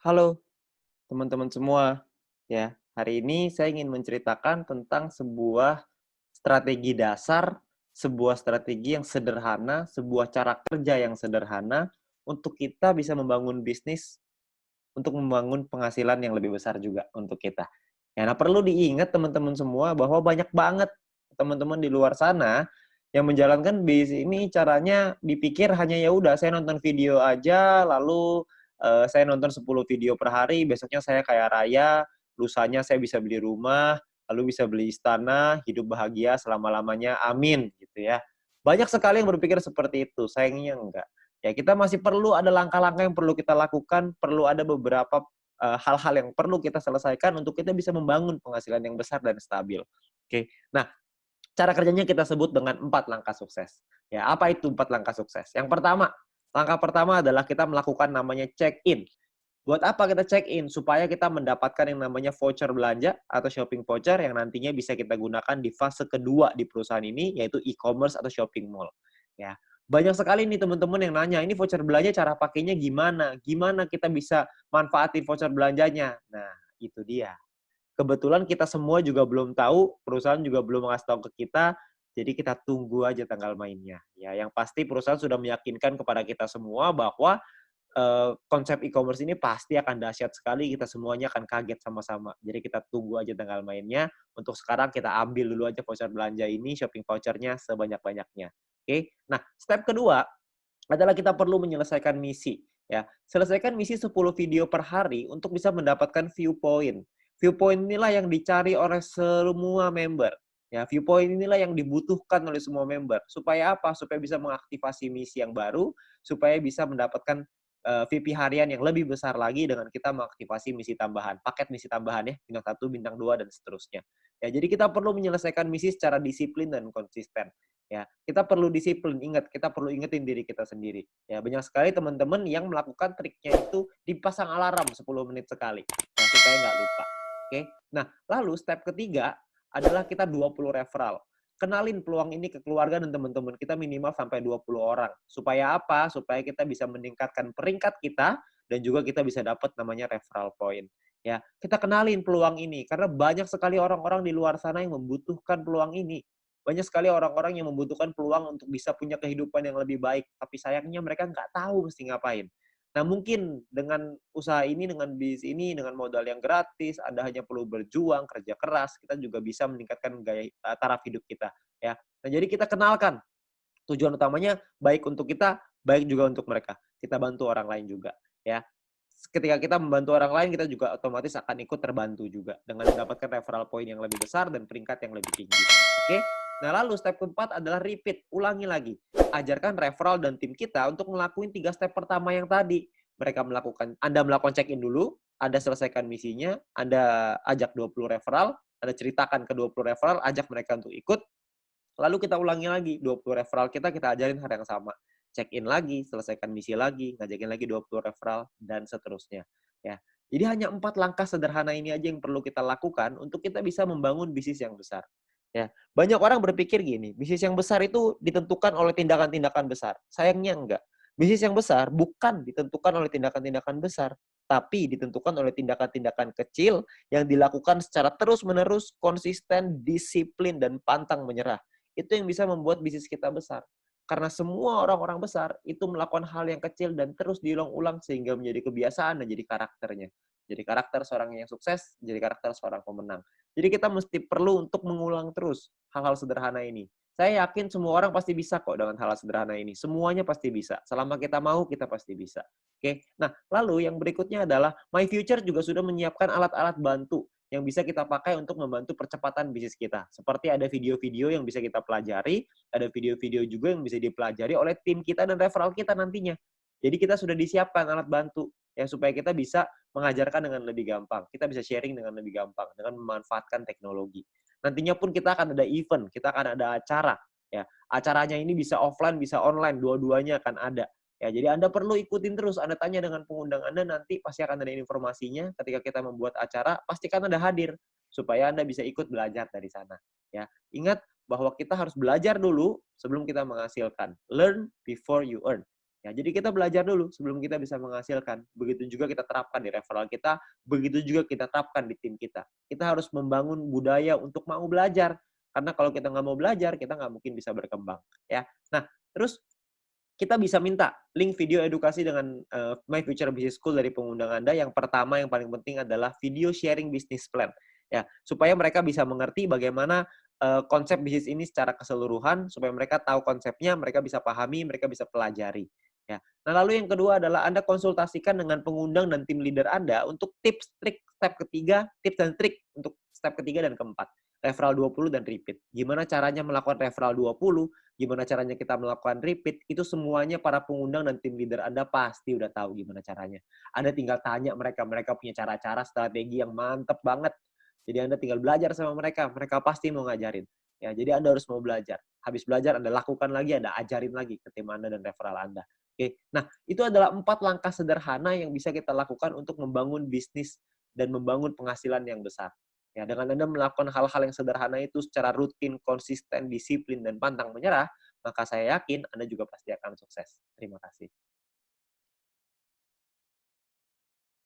Halo teman-teman semua. Ya, hari ini saya ingin menceritakan tentang sebuah strategi dasar, sebuah strategi yang sederhana, sebuah cara kerja yang sederhana untuk kita bisa membangun bisnis, untuk membangun penghasilan yang lebih besar juga untuk kita. Ya, nah perlu diingat teman-teman semua bahwa banyak banget teman-teman di luar sana yang menjalankan bisnis ini caranya dipikir hanya ya udah saya nonton video aja lalu saya nonton 10 video per hari, besoknya saya kaya raya, lusanya saya bisa beli rumah, lalu bisa beli istana, hidup bahagia selama-lamanya, amin gitu ya. Banyak sekali yang berpikir seperti itu, sayangnya enggak. Ya kita masih perlu ada langkah-langkah yang perlu kita lakukan, perlu ada beberapa hal-hal yang perlu kita selesaikan untuk kita bisa membangun penghasilan yang besar dan stabil. Oke. Nah, cara kerjanya kita sebut dengan 4 langkah sukses. Ya, apa itu 4 langkah sukses? Yang pertama, langkah pertama adalah kita melakukan namanya check-in. Buat apa kita check-in? Supaya kita mendapatkan yang namanya voucher belanja atau shopping voucher yang nantinya bisa kita gunakan di fase kedua di perusahaan ini, yaitu e-commerce atau shopping mall. Ya, banyak sekali nih teman-teman yang nanya, ini voucher belanja cara pakainya gimana? Gimana kita bisa manfaatin voucher belanjanya? Nah, itu dia. Kebetulan kita semua juga belum tahu, perusahaan juga belum ngasih tahu ke kita, jadi kita tunggu aja tanggal mainnya. Ya, yang pasti perusahaan sudah meyakinkan kepada kita semua bahwa konsep e-commerce ini pasti akan dahsyat sekali, kita semuanya akan kaget sama-sama. Jadi kita tunggu aja tanggal mainnya, untuk sekarang kita ambil dulu aja voucher belanja ini, shopping vouchernya sebanyak-banyaknya. Oke. Nah, step kedua adalah kita perlu menyelesaikan misi. Ya, selesaikan misi 10 video per hari untuk bisa mendapatkan view point. View point inilah yang dicari oleh semua member. Ya, view point inilah yang dibutuhkan oleh semua member. Supaya apa? Supaya bisa mengaktifasi misi yang baru, supaya bisa mendapatkan VP harian yang lebih besar lagi dengan kita mengaktifasi misi tambahan, paket misi tambahan ya, bintang 1, bintang 2 dan seterusnya. Ya, jadi kita perlu menyelesaikan misi secara disiplin dan konsisten. Ya, kita perlu disiplin, ingat, kita perlu ingetin diri kita sendiri. Ya, banyak sekali teman-teman yang melakukan triknya itu dipasang alarm 10 menit sekali, nah, supaya nggak lupa. Oke. Nah, lalu step ketiga adalah kita 20 referral. Kenalin peluang ini ke keluarga dan teman-teman kita minimal sampai 20 orang. Supaya apa? Supaya kita bisa meningkatkan peringkat kita dan juga kita bisa dapat namanya referral point. Ya, kita kenalin peluang ini karena banyak sekali orang-orang di luar sana yang membutuhkan peluang ini. Banyak sekali orang-orang yang membutuhkan peluang untuk bisa punya kehidupan yang lebih baik, tapi sayangnya mereka nggak tahu mesti ngapain. Nah, mungkin dengan usaha ini, dengan bisnis ini, dengan modal yang gratis, Anda hanya perlu berjuang, kerja keras, kita juga bisa meningkatkan taraf hidup kita, ya. Nah, jadi kita kenalkan tujuan utamanya baik untuk kita, baik juga untuk mereka. Kita bantu orang lain juga, ya. Ketika kita membantu orang lain, kita juga otomatis akan ikut terbantu juga dengan mendapatkan referral point yang lebih besar dan peringkat yang lebih tinggi. Oke? Nah, lalu step keempat adalah repeat, ulangi lagi. Ajarkan referral dan tim kita untuk ngelakuin 3 step pertama yang tadi. Anda melakukan check-in dulu, Anda selesaikan misinya, Anda ajak 20 referral, Anda ceritakan ke 20 referral, ajak mereka untuk ikut, lalu kita ulangi lagi, 20 referral kita ajarin hal yang sama. Check-in lagi, selesaikan misi lagi, ngajakin lagi 20 referral, dan seterusnya. Ya. Jadi hanya 4 langkah sederhana ini aja yang perlu kita lakukan untuk kita bisa membangun bisnis yang besar. Ya. Banyak orang berpikir gini, bisnis yang besar itu ditentukan oleh tindakan-tindakan besar. Sayangnya enggak. Bisnis yang besar bukan ditentukan oleh tindakan-tindakan besar, tapi ditentukan oleh tindakan-tindakan kecil yang dilakukan secara terus-menerus, konsisten, disiplin, dan pantang menyerah. Itu yang bisa membuat bisnis kita besar. Karena semua orang-orang besar itu melakukan hal yang kecil dan terus diulang-ulang sehingga menjadi kebiasaan dan jadi karakternya. Jadi karakter seorang yang sukses, jadi karakter seorang pemenang. Jadi kita mesti perlu untuk mengulang terus hal-hal sederhana ini. Saya yakin semua orang pasti bisa kok dengan hal sederhana ini. Semuanya pasti bisa. Selama kita mau, kita pasti bisa. Oke. Nah, lalu yang berikutnya adalah My Future juga sudah menyiapkan alat-alat bantu yang bisa kita pakai untuk membantu percepatan bisnis kita. Seperti ada video-video yang bisa kita pelajari, ada video-video juga yang bisa dipelajari oleh tim kita dan referral kita nantinya. Jadi kita sudah disiapkan alat bantu ya supaya kita bisa mengajarkan dengan lebih gampang. Kita bisa sharing dengan lebih gampang dengan memanfaatkan teknologi. Nantinya pun kita akan ada event, kita akan ada acara ya. Acaranya ini bisa offline, bisa online, dua-duanya akan ada. Ya, jadi Anda perlu ikutin terus. Anda tanya dengan pengundang Anda, nanti pasti akan ada informasinya. Ketika kita membuat acara, pastikan Anda hadir supaya Anda bisa ikut belajar dari sana. Ya, ingat bahwa kita harus belajar dulu sebelum kita menghasilkan. Learn before you earn. Ya, jadi kita belajar dulu sebelum kita bisa menghasilkan. Begitu juga kita terapkan di referral kita, begitu juga kita terapkan di tim kita. Kita harus membangun budaya untuk mau belajar. Karena kalau kita nggak mau belajar, kita nggak mungkin bisa berkembang. Ya. Nah, terus kita bisa minta link video edukasi dengan My Future Business School dari pengundang Anda. Yang pertama, yang paling penting adalah video sharing business plan. Ya, supaya mereka bisa mengerti bagaimana konsep bisnis ini secara keseluruhan, supaya mereka tahu konsepnya, mereka bisa pahami, mereka bisa pelajari. Ya. Nah, lalu yang kedua adalah Anda konsultasikan dengan pengundang dan tim leader Anda untuk tips, trik, step ketiga, tips dan trik untuk step ketiga dan keempat. Referral 20 dan repeat. Gimana caranya melakukan referral 20, gimana caranya kita melakukan repeat, itu semuanya para pengundang dan tim leader Anda pasti udah tahu gimana caranya. Anda tinggal tanya mereka, mereka punya cara-cara strategi yang mantep banget. Jadi Anda tinggal belajar sama mereka, mereka pasti mau ngajarin. Ya, jadi Anda harus mau belajar. Habis belajar, Anda lakukan lagi, Anda ajarin lagi ke tim Anda dan referral Anda. Oke, nah itu adalah 4 langkah sederhana yang bisa kita lakukan untuk membangun bisnis dan membangun penghasilan yang besar. Ya, dengan Anda melakukan hal-hal yang sederhana itu secara rutin, konsisten, disiplin, dan pantang menyerah, maka saya yakin Anda juga pasti akan sukses. Terima kasih.